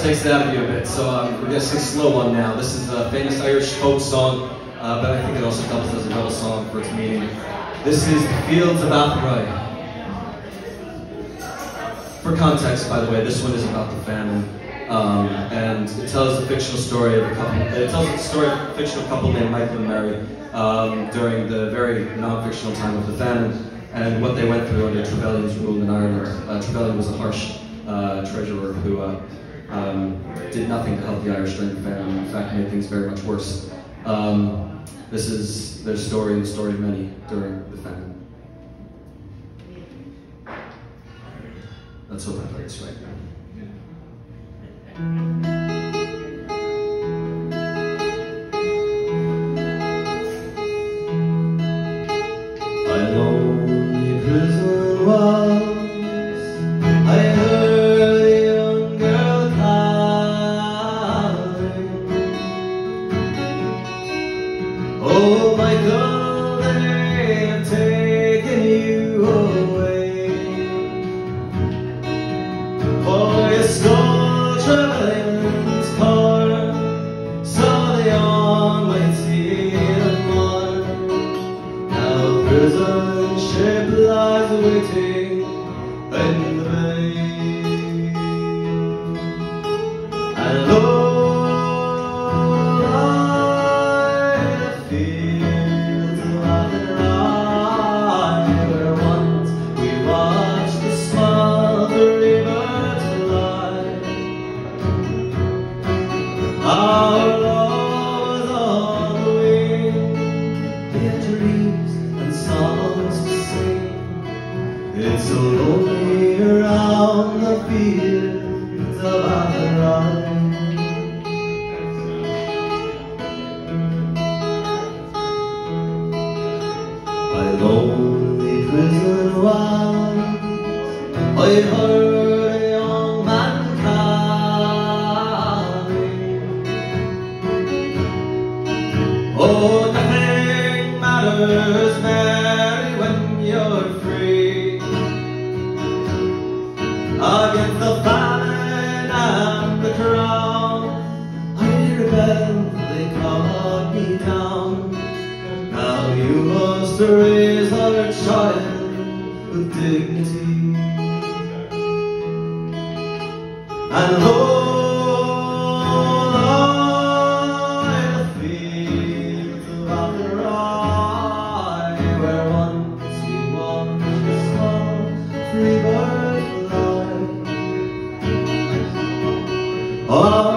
takes it out of you a bit. So we're going to sing a slow one now. This is a famous Irish folk song, but I think it also doubles as a double song for its meaning. This is The Fields of Athenry. For context, by the way, this one is about the famine, and it tells a fictional story of a couple. It tells the story of a fictional couple named Michael and Mary during the very non-fictional time of the famine, and what they went through under Trevelyan's rule in Ireland. Trevelyan was a harsh treasurer who did nothing to help the Irish during the famine. In fact, made things very much worse. This is their story and the story of many during the famine. Let's hope I play this right. I lonely prison walls, I heard a young girl crying. Oh Michael, they have taken you away. For your skull Trevelyan's corn, so the young might see the morn. Now prison ship lies waiting in the bay, and lo, lie the fields of Athenry, where once we watched the smothered river to lie. Our love was on the wing, we had dreams and songs to sing. It's so lonely around the fields of Athenry. By lonely prison walls, I heard a young man calling. Oh, nothing matters, Mary, when you're free. Against the famine and the crown, I rebelled, they caught me down. Now you must raise our child with dignity. And hold I the fields of Athenry, where once we watched the small free bird fly. Oh,